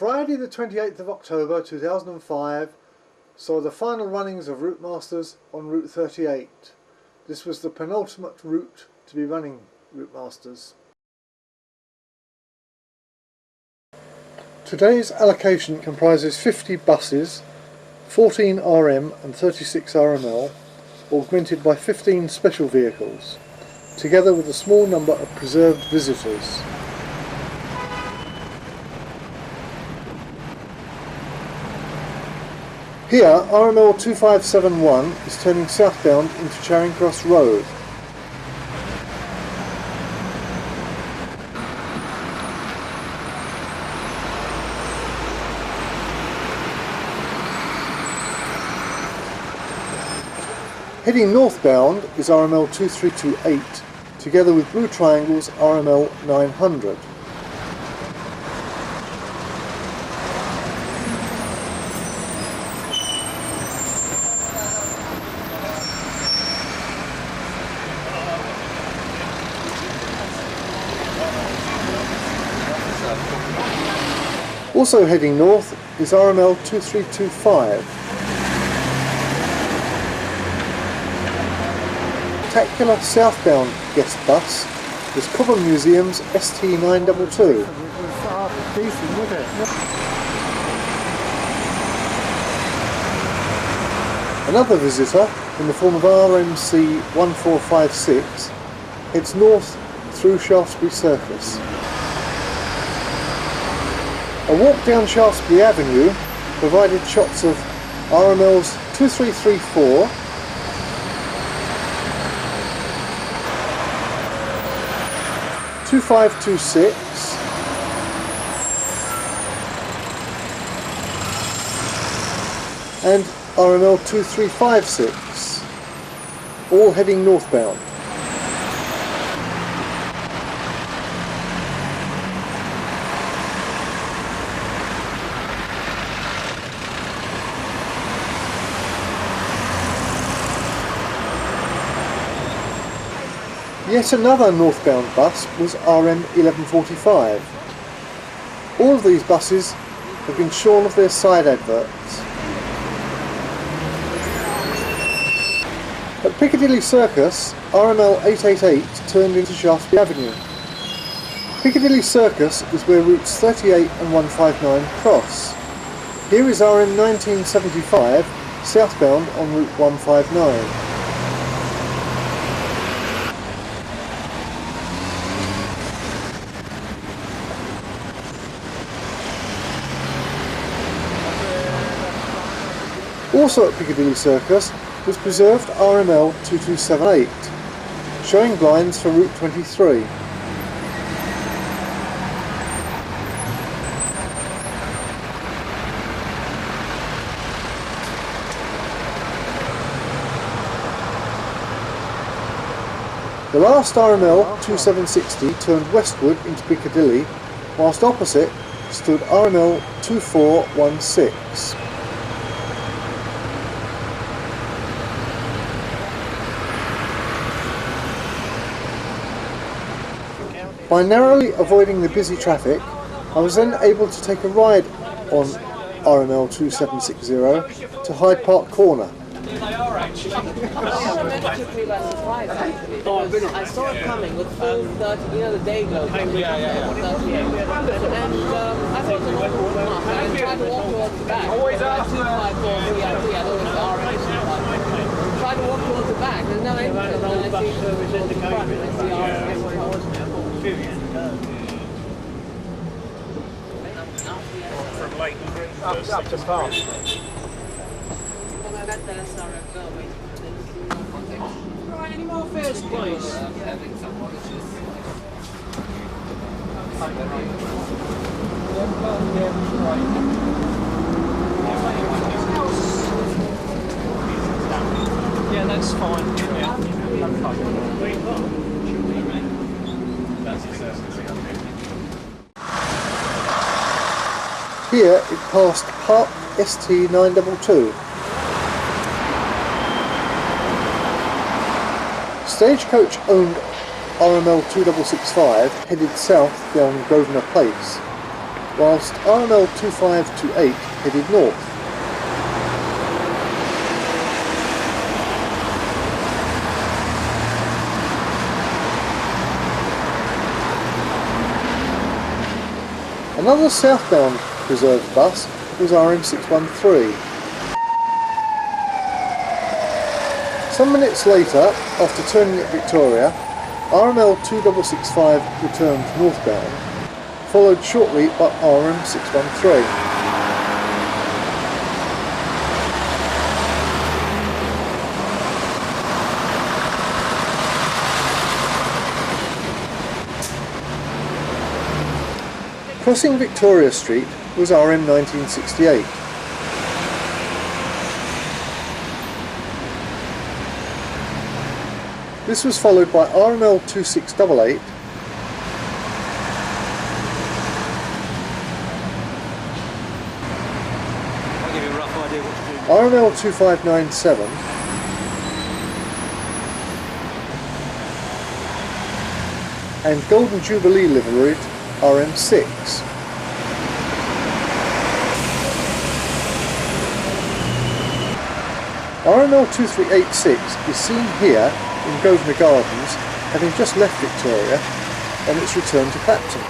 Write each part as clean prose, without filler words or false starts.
Friday the 28th of October 2005 saw the final runnings of Routemasters on Route 38. This was the penultimate route to be running Routemasters. Today's allocation comprises 50 buses, 14 RM and 36 RML, augmented by 15 special vehicles, together with a small number of preserved visitors. Here, RML 2571 is turning southbound into Charing Cross Road. Heading northbound is RML 2328, together with blue triangles RML 900. Also heading north is RML 2325. Spectacular southbound guest bus was Cobham Museum's ST922. Another visitor, in the form of RMC 1456, heads north through Shaftesbury Circus. A walk down Shaftesbury Avenue provided shots of RMLs 2334, 2526 and RML 2356, all heading northbound. Yet another northbound bus was RM 1145. All of these buses have been shorn of their side adverts. At Piccadilly Circus, RML 888 turned into Shaftesbury Avenue. Piccadilly Circus is where routes 38 and 159 cross. Here is RM 1975 southbound on route 159. Also at Piccadilly Circus was preserved RML 2278, showing blinds for Route 23. The last RML 2760 turned westward into Piccadilly, whilst opposite stood RML 2416. By narrowly avoiding the busy traffic, I was then able to take a ride on RML 2760 to Hyde Park Corner. I saw it coming with full 30, you know, the day glow. And I thought it was a normal mark. I tried to walk towards the back. Always after 254 VIP, I thought it was RH. Tried to walk towards the back, there's no entrance. And I see towards the front, and I see RH. From Leighton up to Park. Right, any more fares, please? Yeah, that's fine. Here it passed Park ST922. Stagecoach owned RML 2665 headed south down Grosvenor Place. whilst RML 2528 headed north. Another southbound reserve bus was RM613. Some minutes later, after turning at Victoria, RML 2665 returned northbound, followed shortly by RM613. Crossing Victoria Street was RM 1968. This was followed by RML 2688 I'll give you a rough idea what to do. RML 2597 and Golden Jubilee liveried RM6. RML 2386 is seen here in Grosvenor Gardens, having just left Victoria on its return to Clapton.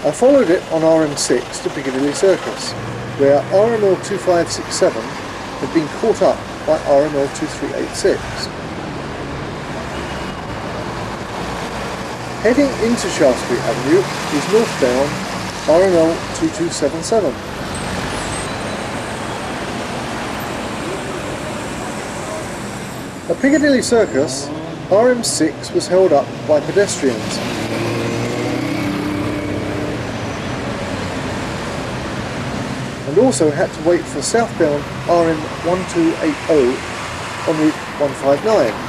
I followed it on RM6 to Piccadilly Circus, where RML 2567 had been caught up by RML 2386. Heading into Shaftesbury Avenue is northbound RML 2277. At Piccadilly Circus, RM6 was held up by pedestrians. And also had to wait for southbound RM 1280 on Route 159.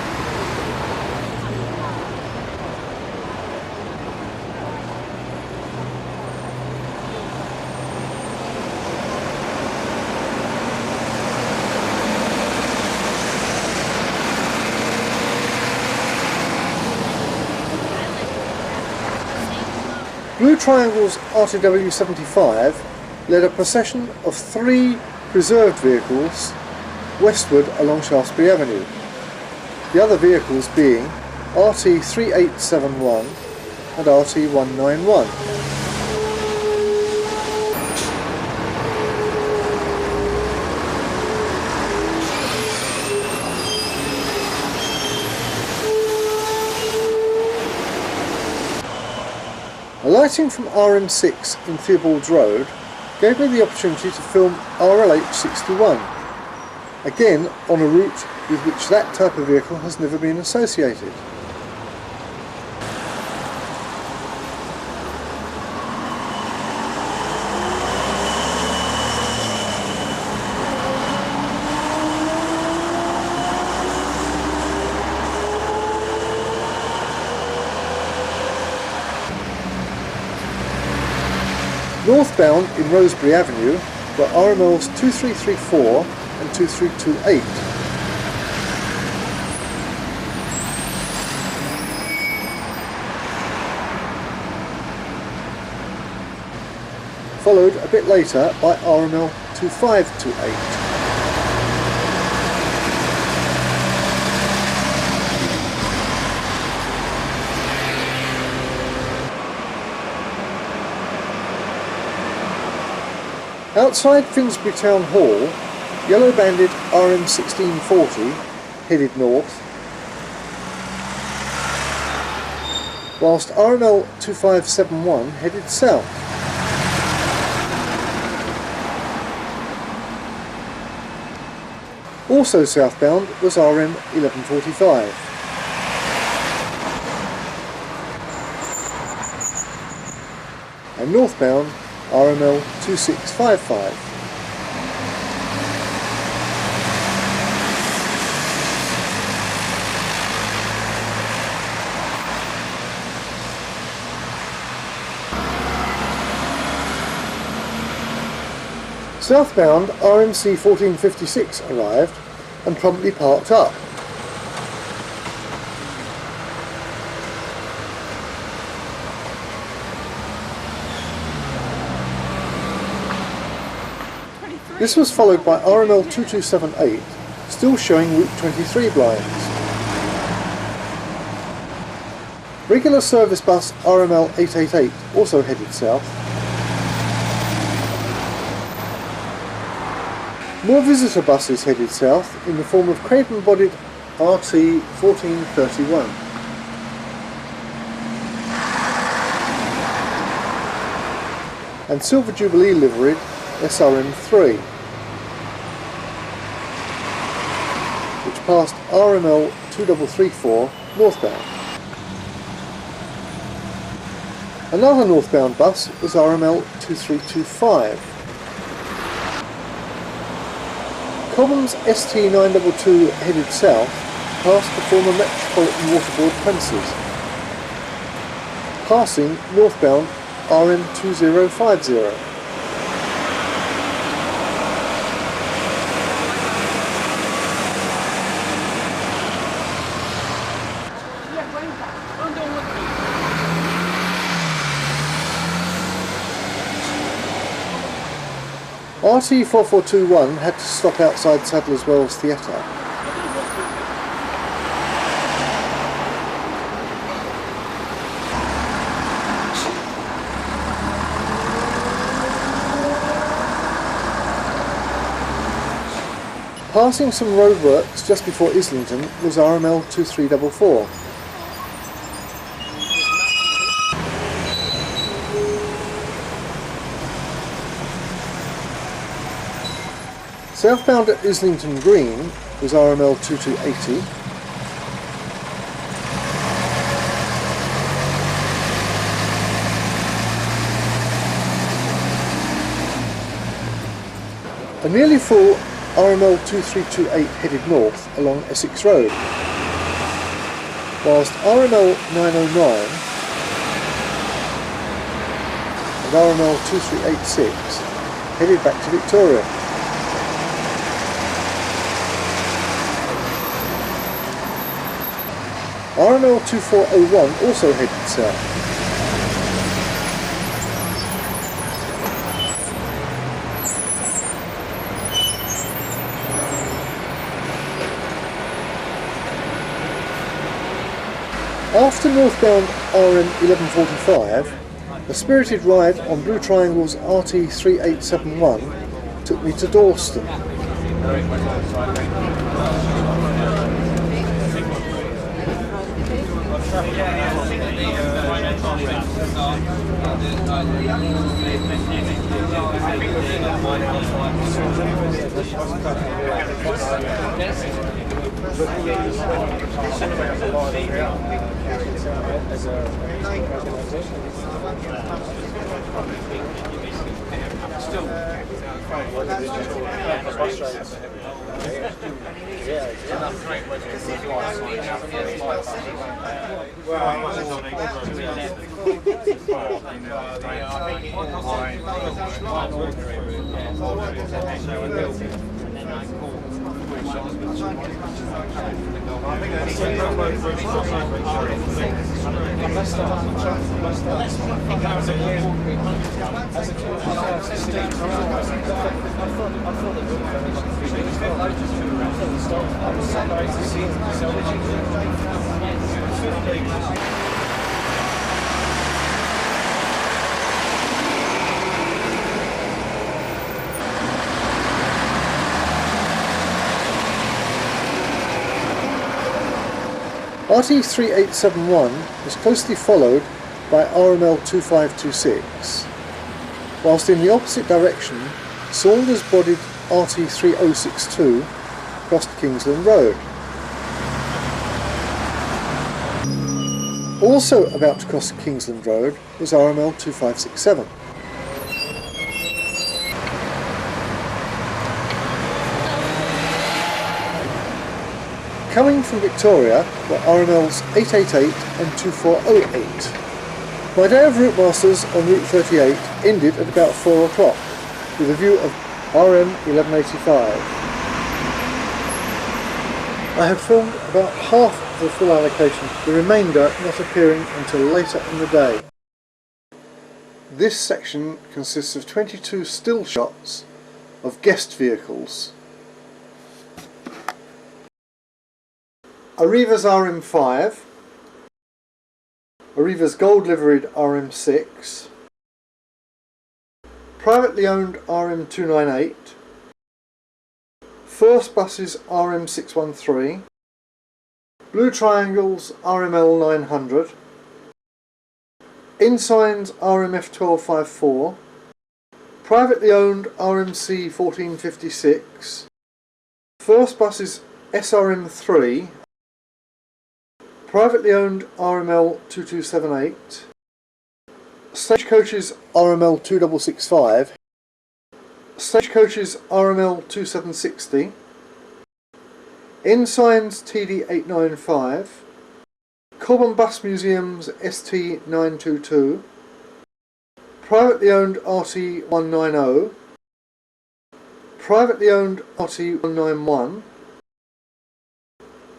Blue Triangle's RTW 75 led a procession of 3 reserved vehicles westward along Shaftesbury Avenue, the other vehicles being RT 3871 and RT 191. Alighting from RM6 in Theobald's Road gave me the opportunity to film RLH 61, again on a route with which that type of vehicle has never been associated. Northbound in Rosebery Avenue were RMLs 2334 and 2328. Followed a bit later by RML 2528. Outside Finsbury Town Hall, yellow banded RM 1640 headed north, whilst RML 2571 headed south. Also southbound was RM 1145. And northbound RML 2655. Southbound RMC 1456 arrived and promptly parked up. This was followed by RML 2278, still showing Route 23 blinds. Regular service bus RML 888 also headed south. More visitor buses headed south in the form of Craven-bodied RT 1431. And Silver Jubilee liveried SRM3, which passed RML 2334 northbound. Another northbound bus was RML 2325. Cobham's ST922 headed south past the former Metropolitan Water Board premises, passing northbound RM2050. RT4421 had to stop outside Sadler's Wells Theatre. Passing some roadworks just before Islington was RML 2344. Southbound at Islington Green was RML 2280. A nearly full RML 2328 headed north along Essex Road, whilst RML 909 and RML 2386 headed back to Victoria. RML 2401 also headed south. After northbound RM 1145, a spirited ride on Blue Triangle's RT 3871 took me to Dalston. RT 3871 was closely followed by RML 2526, whilst in the opposite direction Saunders bodied RT 3062 crossed Kingsland Road. Also about to cross Kingsland Road was RML 2567. Coming from Victoria were RMLs 888 and 2408. My day of Routemasters on Route 38 ended at about 4 o'clock with a view of RM 1185. I have filmed about half of the full allocation, the remainder not appearing until later in the day. This section consists of 22 still shots of guest vehicles. Arriva's RM5, Arriva's gold liveried RM6, privately owned RM298, First Bus's RM613, Blue Triangle's RML 900, Insign's RMF1254, privately owned RMC 1456, First Bus's SRM3, privately owned RML 2278, Stagecoach's RML 2665, Stagecoach's RML 2760, Insign's TD895, Cobham Bus Museum's ST922, privately owned RT190, privately owned RT191,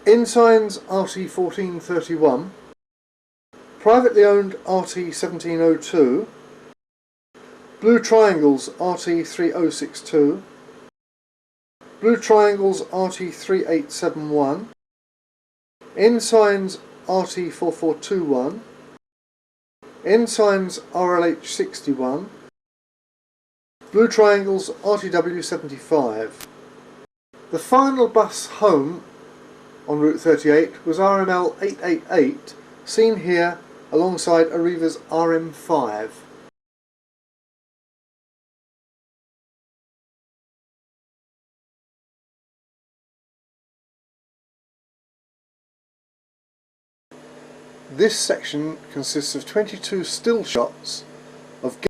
Insign's RT1431, privately owned RT1702, Blue Triangle's RT3062, Blue Triangle's RT3871, Insign's RT4421, Insign's RLH61, Blue Triangle's RTW75. The final bus home on Route 38 was RML 888, seen here alongside Arriva's RM5. This section consists of 22 still shots of